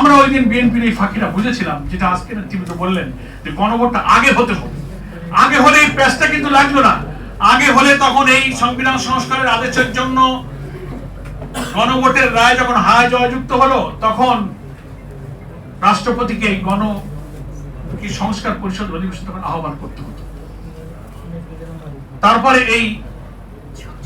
আমরা ওই দিন বিএনপির এই ফাঁকিরা বুঝেছিলাম, যেটা আজকে টিভিতে বললেন যে গণভোটটা আগে হতে হবে। আগে হলে এই প্যাচটা কিন্তু লাগলো না। আগে হলে তখন এই সংবিধান সংস্কারের আদেশের জন্য গণভোটের রায় যখন হায় জয়যুক্ত হলো, তখন রাষ্ট্রপতিকে এই সংস্কার পরিষদ অধিবেশন তখন আহ্বান করতে হতো। তারপরে এই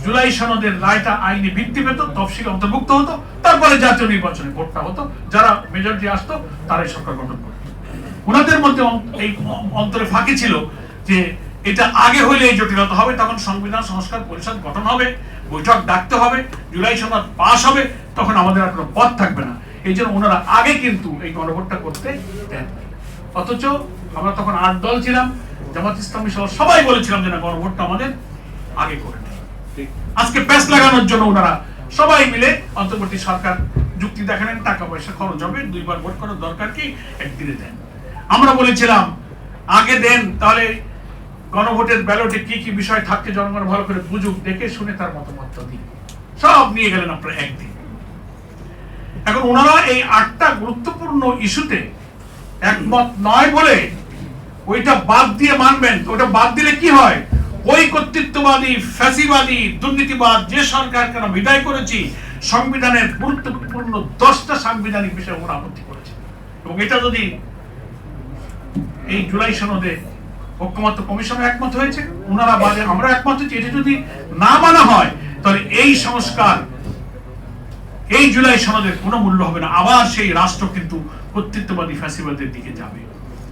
জুলাই সনদের রায়টা আইনি ভিত্তি পেত, তফসিল অন্তর্ভুক্ত হতো, তারপরে জাতীয় নির্বাচনে ভোটটা হতো, যারা মেজরিটি আসতো তারাই সরকার গঠন করত। ওনাদের মধ্যে এই অন্তরে ফাঁকি ছিল যে এটা আগে হলে এই জটিলতা হবে, তখন সংবিধান সংস্কার পরিষদ গঠন হবে, বৈঠক ডাকতে হবে, জুলাই সনদ পাস হবে, তখন আমাদের আর কোনো পথ থাকবে না। এই জন্য ওনারা আগে কিন্তু এই গণভোটটা করতে দেন। অথচ আমরা তখন 8 দল ছিলাম, জামাত ইসলামী সহ সবাই বলেছিলাম যে না, গণভোটটা আমাদের আগে করে নেই। আজকে প্যাচ লাগানোর জন্য ওনারা সবাই মিলে অন্তর্বর্তী সরকার যুক্তি দেখালেন, টাকা পয়সা খরচ হবে, 2 বার ভোট করার দরকার কি, একদিনে দেন। আমরা বলেছিলাম আগে দেন, তাহলে গণভোটের ব্যালটে কি কি বিষয় থাকছে জনগণ ভালো করে বুঝুক, দেখে শুনে তার মতামত দিন। সব নিয়ে গেলেন আপনারা একদিন। এখন ওনারা এই 8টা গুরুত্বপূর্ণ ইস্যুতে একমত নয় বলে ওইটা বাদ দিয়ে মানবেন। ওটা বাদ দিলে কি হয়, ওই কর্তৃত্ববাদী ফ্যাসিবাদী দুর্নীতিবাদ যে সরকারকে আমরা বিদায় করেছি, সংবিধানের গুরুত্বপূর্ণ 10টা সাংবিধানিক বিষয়ে ওরা আপত্তি করেছে। এবং এটা যদি এই জুলাই সনদে ঐক্যমত্য কমিশনে একমত হয়েছে, ওনারা বাদে আমরা একমত হয়েছি, এটা যদি না মানা হয় তাহলে এই সংস্কার, এই জুলাই সনদের কোনো মূল্য হবে না। আবার সেই রাষ্ট্র কিন্তু কর্তৃত্ববাদী ফ্যাসিবাদের দিকে যাবে।